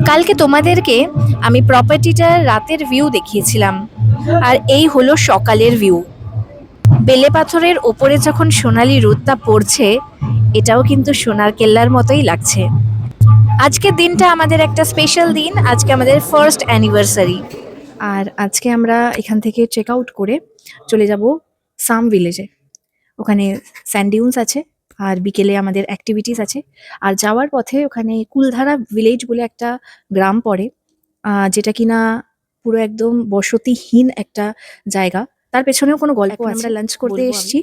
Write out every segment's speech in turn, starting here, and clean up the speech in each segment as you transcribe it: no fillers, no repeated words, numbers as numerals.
কালকে তোমাদেরকে আমি প্রপার্টিটার রাতের ভিউ দেখিয়েছিলাম, আর এই হলো সকালের ভিউ। বেলে পাথরের ওপরে যখন সোনালি রোদটা পড়ছে, এটাও কিন্তু সোনার কেল্লার মতোই লাগছে। আজকের দিনটা আমাদের একটা স্পেশাল দিন, আজকে আমাদের ফার্স্ট অ্যানিভার্সারি। আর আজকে আমরা এখান থেকে চেক আউট করে চলে যাব সাম ভিলেজে। ওখানে স্যান্ড ডিউনস আছে, আর বিকেলে আমাদের অ্যাক্টিভিটিস আছে। আর যাওয়ার পথে ওখানে কুলধারা ভিলেজ বলে একটা গ্রাম পড়ে, যেটা কিনা পুরো একদম বসতিহীন একটা জায়গা। তার পেছনেও কোনো গল্প আছে। আমরা লাঞ্চ করতে এসেছি,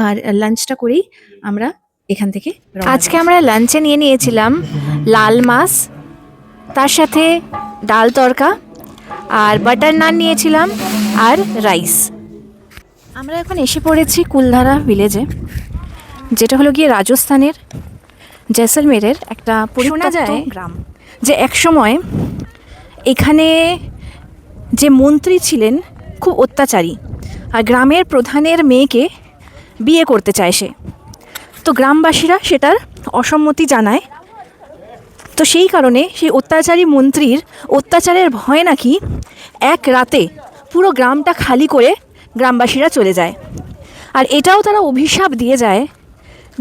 আর লাঞ্চটা করেই আমরা এখান থেকে আজকে আমরা লাঞ্চে নিয়ে নিয়েছিলাম লাল মাছ, তার সাথে ডাল তড়কা, আর বাটার নান নিয়েছিলাম, আর রাইস। আমরা এখন এসে পড়েছি কুলধারা ভিলেজে, যেটা হলো গিয়ে রাজস্থানের জয়সলমেরের একটা পরিত্যক্ত গ্রাম। যে একসময় এখানে যে মন্ত্রী ছিলেন খুব অত্যাচারী, আর গ্রামের প্রধানের মেয়েকে বিয়ে করতে চায় সে। তো গ্রামবাসীরা সেটার অসম্মতি জানায়। তো সেই কারণে সেই অত্যাচারী মন্ত্রীর অত্যাচারের ভয়ে নাকি এক রাতে পুরো গ্রামটা খালি করে গ্রামবাসীরা চলে যায়। আর এটাও তারা অভিশাপ দিয়ে যায়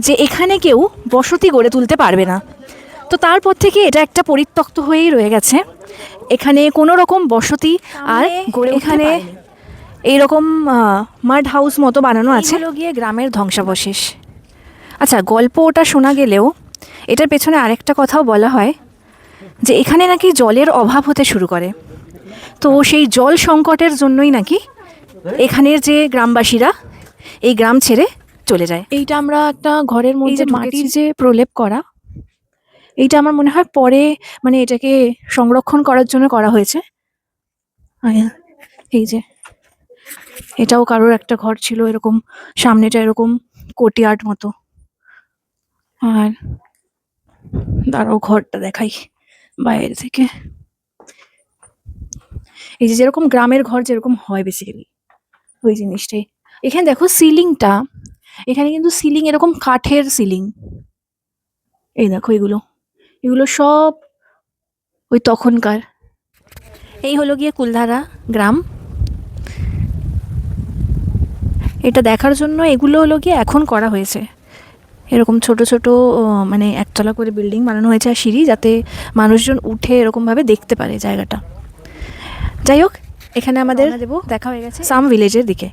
যে এখানে কেউ বসতি গড়ে তুলতে পারবে না। তো তারপর থেকে এটা একটা পরিত্যক্ত হয়েই রয়ে গেছে। এখানে কোনো রকম বসতি আর এখানে এইরকম মাড হাউস মতো বানানো আছে। হলো গিয়ে গ্রামের ধ্বংসাবশেষ। আচ্ছা, গল্প ওটা শোনা গেলেও এটার পেছনে আরেকটা কথাও বলা হয় যে এখানে নাকি জলের অভাব হতে শুরু করে। তো সেই জল সংকটের জন্যই নাকি এখানের যে গ্রামবাসীরা এই গ্রাম ছেড়ে চলে যায়। এইটা আমরা একটা ঘরের মধ্যে মাটির যে প্রলেপ করা, এইটা আমার মনে হয় পরে মানে এটাকে সংরক্ষণ করার জন্য করা হয়েছে। এই যে এটাও কারোর একটা ঘর ছিল, এরকম সামনেটা এরকম কোর্টইয়ার্ড মতো। আর দাঁড়াও, ঘরটা দেখাই বাইরে থেকে। এই যে যেরকম গ্রামের ঘর যেরকম হয় বেসিক্যালি ওই জিনিসটাই। এখানে দেখো সিলিংটা, এখানে কিন্তু সিলিং এরকম কাঠের সিলিং। এই দেখো এগুলো এগুলো সব ওই তখনকার। এই হলো গিয়ে কুলধারা গ্রাম। এটা দেখার জন্য এগুলো হলো গিয়ে এখন করা হয়েছে। এরকম ছোট ছোট মানে একতলা করে বিল্ডিং বানানো হয়েছে, আর সিঁড়ি, যাতে মানুষজন উঠে এরকমভাবে দেখতে পারে জায়গাটা। যাই হোক, এখানে আমাদের দেখা হয়ে গেছে সাম ভিলেজের দিকে।